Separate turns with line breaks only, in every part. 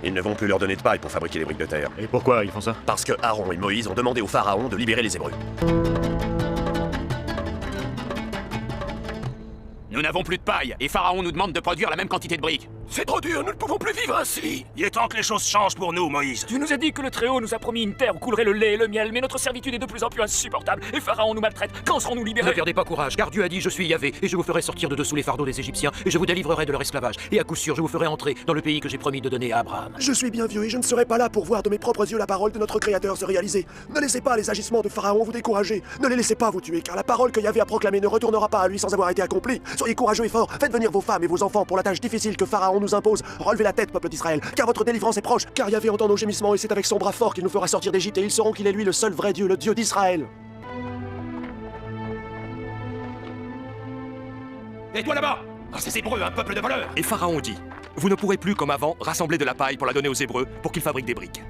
Ils ne vont plus leur donner de paille pour fabriquer les briques de terre.
Et pourquoi ils font ça?
Parce que Aaron et Moïse ont demandé au pharaon de libérer les Hébreux.
Nous n'avons plus de paille, et Pharaon nous demande de produire la même quantité de briques.
C'est trop dur, nous ne pouvons plus vivre ainsi. Il est temps que les choses changent pour nous, Moïse.
Tu nous as dit que le Très-Haut nous a promis une terre où coulerait le lait et le miel, mais notre servitude est de plus en plus insupportable, et Pharaon nous maltraite. Quand serons-nous libérés?
Ne perdez pas courage, car Dieu a dit « Je suis Yahvé, et je vous ferai sortir de dessous les fardeaux des Égyptiens, et je vous délivrerai de leur esclavage, et à coup sûr je vous ferai entrer dans le pays que j'ai promis de donner à Abraham. »
Je suis bien vieux et je ne serai pas là pour voir de mes propres yeux la parole de notre Créateur se réaliser. Ne laissez pas les agissements de Pharaon vous décourager. Ne les laissez pas vous tuer, car la parole que Yahvé a proclamée ne retournera pas à lui sans avoir été accomplie. Soyez courageux et forts, faites venir vos femmes et vos enfants pour la tâche difficile que Pharaon nous impose. Relevez la tête, peuple d'Israël, car votre délivrance est proche, car Yahvé entend nos gémissements et c'est avec son bras fort qu'il nous fera sortir d'Égypte et ils sauront qu'il est lui le seul vrai Dieu, le Dieu d'Israël.
Et toi là-bas! Ces Hébreux, un peuple de voleurs!
Et Pharaon dit « Vous ne pourrez plus, comme avant, rassembler de la paille pour la donner aux Hébreux pour qu'ils fabriquent des briques.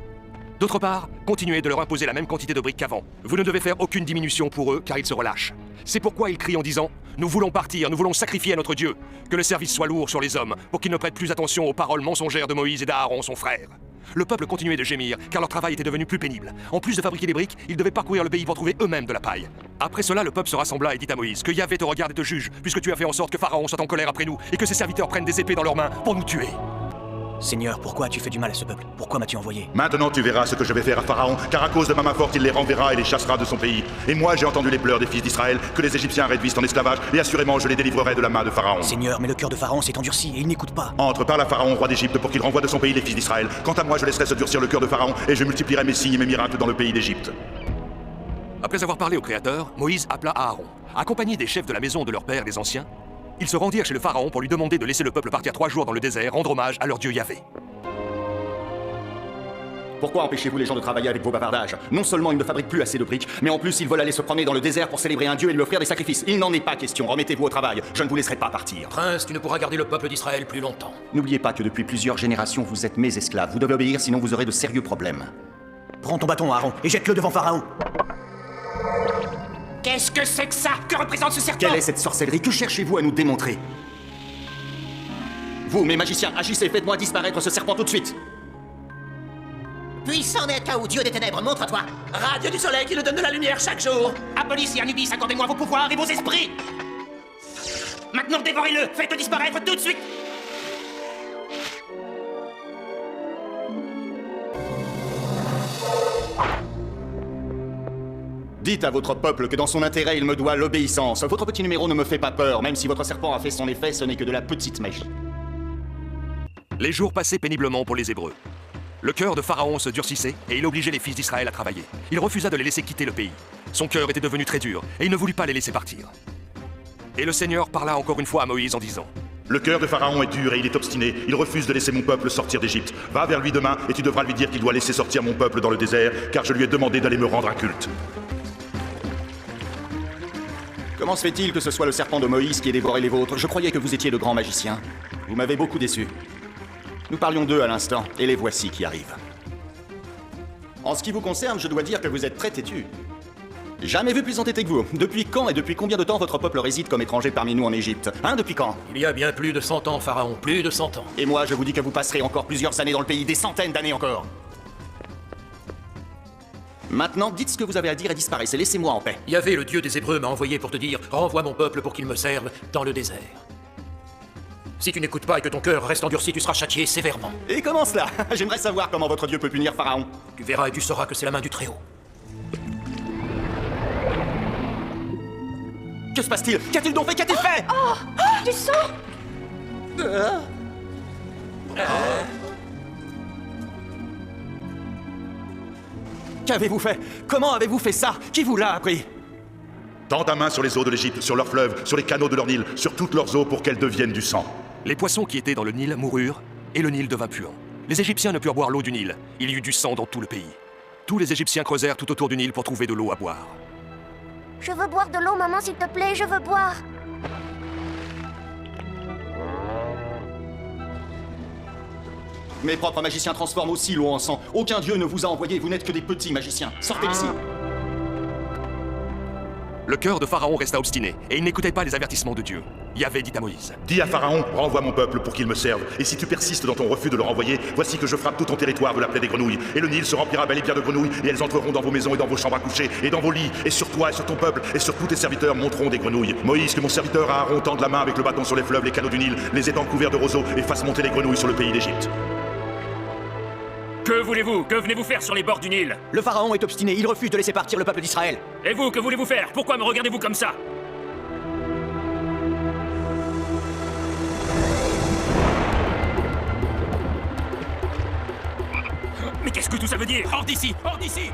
D'autre part, continuez de leur imposer la même quantité de briques qu'avant. Vous ne devez faire aucune diminution pour eux, car ils se relâchent. C'est pourquoi ils crient en disant « Nous voulons partir, nous voulons sacrifier à notre Dieu. Que le service soit lourd sur les hommes, pour qu'ils ne prêtent plus attention aux paroles mensongères de Moïse et d'Aaron, son frère. » Le peuple continuait de gémir, car leur travail était devenu plus pénible. En plus de fabriquer des briques, ils devaient parcourir le pays pour trouver eux-mêmes de la paille. Après cela, le peuple se rassembla et dit à Moïse « Que Yahvé te regarde et te juge, puisque tu as fait en sorte que Pharaon soit en colère après nous, et que ses serviteurs prennent des épées dans leurs mains pour nous tuer. »
Seigneur, pourquoi as-tu fait du mal à ce peuple? Pourquoi m'as-tu envoyé?
Maintenant tu verras ce que je vais faire à Pharaon, car à cause de ma main forte il les renverra et les chassera de son pays. Et moi j'ai entendu les pleurs des fils d'Israël, que les Égyptiens réduisent en esclavage, et assurément je les délivrerai de la main de Pharaon.
Seigneur, mais le cœur de Pharaon s'est endurci et il n'écoute pas.
Entre par la Pharaon, roi d'Égypte, pour qu'il renvoie de son pays les fils d'Israël. Quant à moi, je laisserai se durcir le cœur de Pharaon, et je multiplierai mes signes et mes miracles dans le pays d'Égypte.
Après avoir parlé au Créateur, Moïse appela Aaron. Accompagné des chefs de la maison de leur père, les anciens, ils se rendirent chez le Pharaon pour lui demander de laisser le peuple partir 3 jours dans le désert, rendre hommage à leur Dieu Yahvé.
Pourquoi empêchez-vous les gens de travailler avec vos bavardages? Non seulement ils ne fabriquent plus assez de briques, mais en plus ils veulent aller se promener dans le désert pour célébrer un dieu et lui offrir des sacrifices. Il n'en est pas question, remettez-vous au travail, je ne vous laisserai pas partir.
Prince, tu ne pourras garder le peuple d'Israël plus longtemps.
N'oubliez pas que depuis plusieurs générations vous êtes mes esclaves, vous devez obéir sinon vous aurez de sérieux problèmes.
Prends ton bâton, Aaron, et jette-le devant Pharaon.
Qu'est-ce que c'est que ça? Que représente ce serpent?
Quelle est cette sorcellerie? Que cherchez-vous à nous démontrer? Vous, mes magiciens, agissez, faites-moi disparaître ce serpent tout de suite.
Puissant Néka ou Dieu des ténèbres, montre-toi. Radieux du soleil qui nous donne de la lumière chaque jour.
Apolis et Anubis, accordez-moi vos pouvoirs et vos esprits! Maintenant, dévorez-le! Faites-le disparaître tout de suite!
Dites à votre peuple que dans son intérêt, il me doit l'obéissance. Votre petit numéro ne me fait pas peur, même si votre serpent a fait son effet, ce n'est que de la petite magie.
Les jours passaient péniblement pour les Hébreux. Le cœur de Pharaon se durcissait et il obligeait les fils d'Israël à travailler. Il refusa de les laisser quitter le pays. Son cœur était devenu très dur et il ne voulut pas les laisser partir. Et le Seigneur parla encore une fois à Moïse en disant «
Le cœur de Pharaon est dur et il est obstiné. Il refuse de laisser mon peuple sortir d'Égypte. Va vers lui demain et tu devras lui dire qu'il doit laisser sortir mon peuple dans le désert, car je lui ai demandé d'aller me rendre un culte. »
Comment se fait-il que ce soit le serpent de Moïse qui ait dévoré les vôtres? Je croyais que vous étiez de grands magiciens. Vous m'avez beaucoup déçu. Nous parlions d'eux à l'instant, et les voici qui arrivent. En ce qui vous concerne, je dois dire que vous êtes très têtu. Jamais vu plus entêté que vous. Depuis quand et depuis combien de temps votre peuple réside comme étranger parmi nous en Égypte? Hein, depuis quand?
Il y a bien plus de 100 ans, Pharaon, plus de 100 ans.
Et moi, je vous dis que vous passerez encore plusieurs années dans le pays, des centaines d'années encore. Maintenant, dites ce que vous avez à dire et disparaissez, laissez-moi en paix.
Yahvé, le Dieu des Hébreux, m'a envoyé pour te dire « Renvoie mon peuple pour qu'il me serve dans le désert. » Si tu n'écoutes pas et que ton cœur reste endurci, tu seras châtié sévèrement.
Et comment cela? J'aimerais savoir comment votre Dieu peut punir Pharaon.
Tu verras et tu sauras que c'est la main du Très-Haut.
Que se passe-t-il? Qu'a-t-il donc fait? Qu'a-t-il fait?
Oh, du sang!
Qu'avez-vous fait? Comment avez-vous fait ça? Qui vous l'a appris?
Tends ta main sur les eaux de l'Égypte, sur leurs fleuves, sur les canaux de leur Nil, sur toutes leurs eaux pour qu'elles deviennent du sang.
Les poissons qui étaient dans le Nil moururent, et le Nil devint puant. Les Égyptiens ne purent boire l'eau du Nil. Il y eut du sang dans tout le pays. Tous les Égyptiens creusèrent tout autour du Nil pour trouver de l'eau à boire.
Je veux boire de l'eau, maman, s'il te plaît, je veux boire.
Mes propres magiciens transforment aussi l'eau en sang. Aucun dieu ne vous a envoyé, vous n'êtes que des petits magiciens. Sortez d'ici.
Le cœur de Pharaon resta obstiné, et il n'écoutait pas les avertissements de Dieu. Yahvé dit à Moïse.
Dis à Pharaon, renvoie mon peuple pour qu'il me serve. Et si tu persistes dans ton refus de le renvoyer, voici que je frappe tout ton territoire de la plaie des grenouilles. Et le Nil se remplira bel et bien de grenouilles, et elles entreront dans vos maisons et dans vos chambres à coucher, et dans vos lits, et sur toi et sur ton peuple, et sur tous tes serviteurs monteront des grenouilles. Moïse, que mon serviteur Aaron tende la main avec le bâton sur les fleuves, les canaux du Nil, les étangs couverts de roseaux, et fasse monter les grenouilles sur le pays d'Égypte.
Que voulez-vous? Que venez-vous faire sur les bords du Nil?
Le pharaon est obstiné, il refuse de laisser partir le peuple d'Israël.
Et vous, que voulez-vous faire? Pourquoi me regardez-vous comme ça? Mais qu'est-ce que tout ça veut dire?
Hors d'ici! Hors d'ici!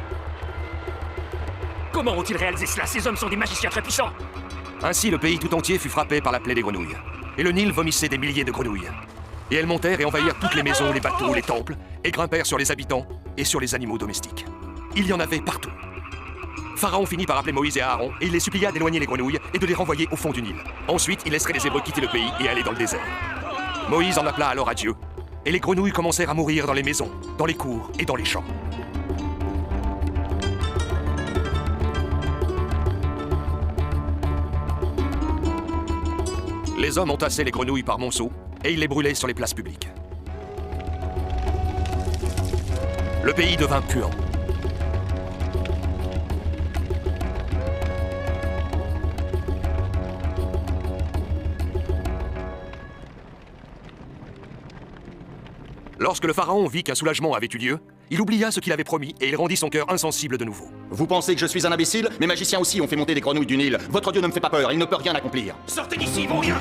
Comment ont-ils réalisé cela? Ces hommes sont des magiciens très puissants.
Ainsi, le pays tout entier fut frappé par la plaie des grenouilles. Et le Nil vomissait des milliers de grenouilles. Et elles montèrent et envahirent toutes les maisons, les bateaux, les temples, et grimpèrent sur les habitants et sur les animaux domestiques. Il y en avait partout. Pharaon finit par appeler Moïse et Aaron, et il les supplia d'éloigner les grenouilles et de les renvoyer au fond du Nil. Ensuite, il laisserait les Hébreux quitter le pays et aller dans le désert. Moïse en appela alors à Dieu, et les grenouilles commencèrent à mourir dans les maisons, dans les cours et dans les champs. Les hommes entassaient les grenouilles par monceaux, et ils les brûlaient sur les places publiques. Le pays devint puant. Lorsque le pharaon vit qu'un soulagement avait eu lieu, il oublia ce qu'il avait promis et il rendit son cœur insensible de nouveau.
Vous pensez que je suis un imbécile? Mes magiciens aussi ont fait monter des grenouilles du Nil. Votre Dieu ne me fait pas peur, il ne peut rien accomplir.
Sortez d'ici, vos rien!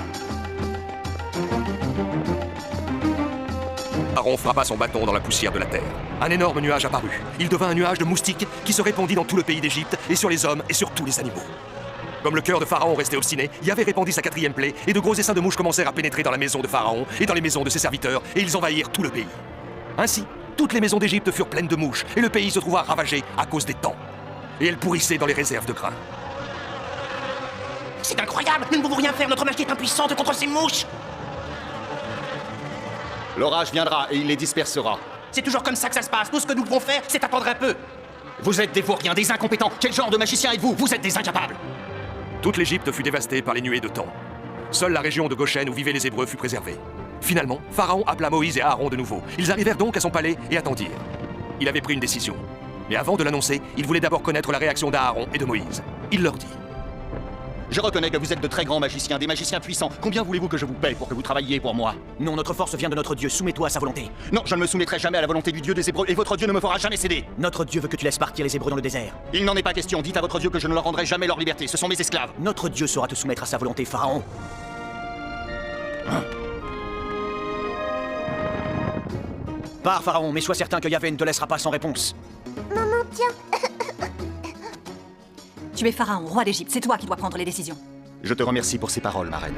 Pharaon frappa son bâton dans la poussière de la terre. Un énorme nuage apparut. Il devint un nuage de moustiques qui se répandit dans tout le pays d'Égypte et sur les hommes et sur tous les animaux. Comme le cœur de Pharaon restait obstiné, Yahvé répandit sa 4e plaie et de gros essaims de mouches commencèrent à pénétrer dans la maison de Pharaon et dans les maisons de ses serviteurs et ils envahirent tout le pays. Ainsi, toutes les maisons d'Égypte furent pleines de mouches et le pays se trouva ravagé à cause des temps. Et elles pourrissaient dans les réserves de grains.
C'est incroyable! Nous ne pouvons rien faire, notre magie est impuissante contre ces mouches!
L'orage viendra et il les dispersera.
C'est toujours comme ça que ça se passe. Tout ce que nous pouvons faire, c'est attendre un peu.
Vous êtes des vauriens, des incompétents. Quel genre de magicien êtes-vous? Vous êtes des incapables.
Toute l'Égypte fut dévastée par les nuées de temps. Seule la région de Goshen où vivaient les Hébreux fut préservée. Finalement, Pharaon appela Moïse et Aaron de nouveau. Ils arrivèrent donc à son palais et attendirent. Il avait pris une décision. Mais avant de l'annoncer, il voulait d'abord connaître la réaction d'Aaron et de Moïse. Il leur dit.
Je reconnais que vous êtes de très grands magiciens, des magiciens puissants. Combien voulez-vous que je vous paye pour que vous travailliez pour moi?
Non, notre force vient de notre Dieu, soumets-toi à sa volonté.
Non, je ne me soumettrai jamais à la volonté du Dieu des Hébreux, et votre Dieu ne me fera jamais céder.
Notre Dieu veut que tu laisses partir les Hébreux dans le désert.
Il n'en est pas question, dites à votre Dieu que je ne leur rendrai jamais leur liberté, ce sont mes esclaves.
Notre Dieu saura te soumettre à sa volonté, Pharaon. Pars, Pharaon, mais sois certain que Yahvé ne te laissera pas sans réponse.
Maman, tiens.
Tu es Pharaon, roi d'Égypte, c'est toi qui dois prendre les décisions.
Je te remercie pour ces paroles, ma reine.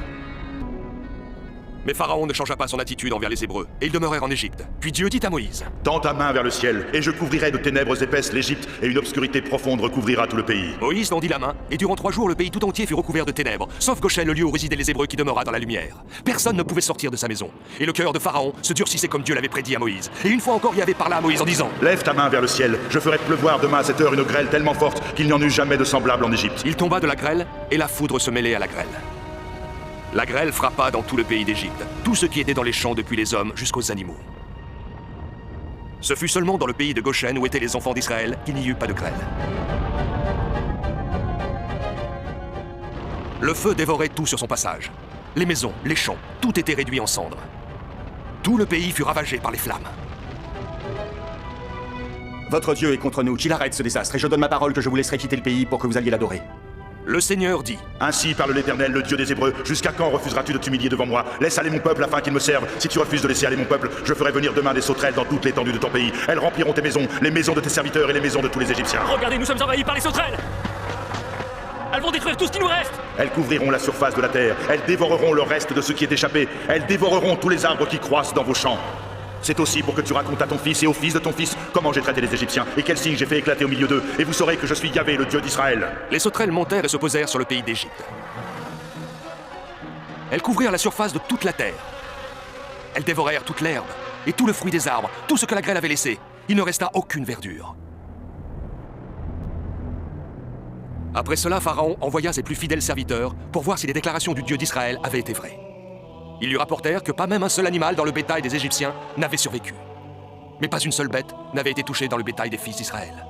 Mais Pharaon ne changea pas son attitude envers les Hébreux, et ils demeurèrent en Égypte. Puis Dieu dit à Moïse.
Tends ta main vers le ciel, et je couvrirai de ténèbres épaisses l'Égypte, et une obscurité profonde recouvrira tout le pays.
Moïse tendit la main, et durant 3 jours, le pays tout entier fut recouvert de ténèbres, sauf Goshen, le lieu où résidaient les Hébreux qui demeura dans la lumière. Personne ne pouvait sortir de sa maison. Et le cœur de Pharaon se durcissait comme Dieu l'avait prédit à Moïse. Et une fois encore, Yahvé parla à Moïse en disant.
Lève ta main vers le ciel, je ferai pleuvoir demain à cette heure une grêle tellement forte qu'il n'y en eut jamais de semblable en Égypte.
Il tomba de la grêle, et la foudre se mêlait à la grêle. La grêle frappa dans tout le pays d'Égypte, tout ce qui était dans les champs depuis les hommes jusqu'aux animaux. Ce fut seulement dans le pays de Goshen où étaient les enfants d'Israël qu'il n'y eut pas de grêle. Le feu dévorait tout sur son passage. Les maisons, les champs, tout était réduit en cendres. Tout le pays fut ravagé par les flammes.
Votre Dieu est contre nous, qu'il arrête ce désastre, et je donne ma parole que je vous laisserai quitter le pays pour que vous alliez l'adorer.
Le Seigneur dit.
Ainsi parle l'Éternel, le Dieu des Hébreux. Jusqu'à quand refuseras-tu de t'humilier devant moi? Laisse aller mon peuple afin qu'il me serve. Si tu refuses de laisser aller mon peuple, je ferai venir demain des sauterelles dans toute l'étendue de ton pays. Elles rempliront tes maisons, les maisons de tes serviteurs et les maisons de tous les Égyptiens.
Regardez, nous sommes envahis par les sauterelles! Elles vont détruire tout ce qui nous reste!
Elles couvriront la surface de la terre. Elles dévoreront le reste de ce qui est échappé. Elles dévoreront tous les arbres qui croissent dans vos champs. C'est aussi pour que tu racontes à ton fils et au fils de ton fils comment j'ai traité les Égyptiens et quels signes j'ai fait éclater au milieu d'eux, et vous saurez que je suis Yahvé, le Dieu d'Israël.
Les sauterelles montèrent et se posèrent sur le pays d'Égypte. Elles couvrirent la surface de toute la terre. Elles dévorèrent toute l'herbe et tout le fruit des arbres, tout ce que la grêle avait laissé. Il ne resta aucune verdure. Après cela, Pharaon envoya ses plus fidèles serviteurs pour voir si les déclarations du Dieu d'Israël avaient été vraies. Ils lui rapportèrent que pas même un seul animal dans le bétail des Égyptiens n'avait survécu. Mais pas une seule bête n'avait été touchée dans le bétail des fils d'Israël.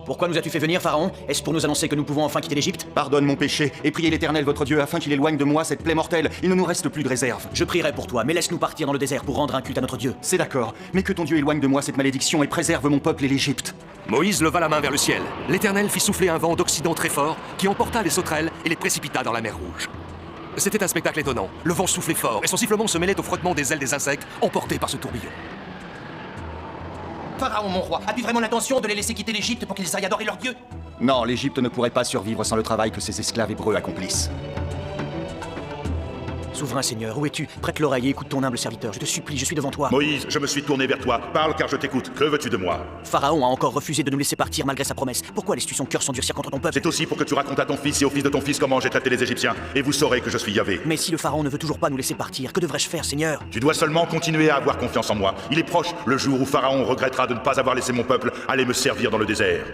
Pourquoi nous as-tu fait venir, Pharaon? Est-ce pour nous annoncer que nous pouvons enfin quitter l'Égypte?
Pardonne mon péché, et priez l'Éternel votre Dieu afin qu'il éloigne de moi cette plaie mortelle. Il ne nous reste plus de réserve.
Je prierai pour toi, mais laisse-nous partir dans le désert pour rendre un culte à notre Dieu.
C'est d'accord, mais que ton Dieu éloigne de moi cette malédiction et préserve mon peuple et l'Égypte.
Moïse leva la main vers le ciel. L'Éternel fit souffler un vent d'Occident très fort qui emporta les sauterelles et les précipita dans la mer Rouge. C'était un spectacle étonnant. Le vent soufflait fort et son sifflement se mêlait au frottement des ailes des insectes emportés par ce tourbillon.
Pharaon, mon roi, as-tu vraiment l'intention de les laisser quitter l'Égypte pour qu'ils aillent adorer leur Dieu?
Non, l'Égypte ne pourrait pas survivre sans le travail que ces esclaves hébreux accomplissent.
Souverain Seigneur, où es-tu? Prête l'oreille et écoute ton humble serviteur. Je te supplie, je suis devant toi.
Moïse, je me suis tourné vers toi. Parle car je t'écoute. Que veux-tu de moi?
Pharaon a encore refusé de nous laisser partir malgré sa promesse. Pourquoi laisses-tu son cœur s'endurcir contre ton peuple?
C'est aussi pour que tu racontes à ton fils et au fils de ton fils comment j'ai traité les Égyptiens. Et vous saurez que je suis Yahvé.
Mais si le Pharaon ne veut toujours pas nous laisser partir, que devrais-je faire, Seigneur?
Tu dois seulement continuer à avoir confiance en moi. Il est proche le jour où Pharaon regrettera de ne pas avoir laissé mon peuple aller me servir dans le désert.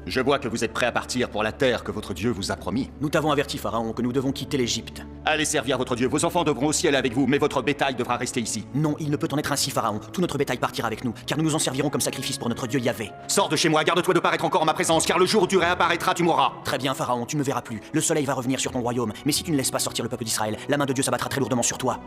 Je vois que vous êtes prêt à partir pour la terre que votre Dieu vous a promis.
Nous t'avons averti, Pharaon, que nous devons quitter l'Égypte.
Allez servir votre Dieu. Vos enfants devront aussi aller avec vous, mais votre bétail devra rester ici.
Non, il ne peut en être ainsi, Pharaon. Tout notre bétail partira avec nous, car nous nous en servirons comme sacrifice pour notre Dieu Yahvé.
Sors de chez moi, garde-toi de paraître encore en ma présence, car le jour où tu réapparaîtras, tu mourras.
Très bien, Pharaon, tu ne me verras plus. Le soleil va revenir sur ton royaume, mais si tu ne laisses pas sortir le peuple d'Israël, la main de Dieu s'abattra très lourdement sur toi.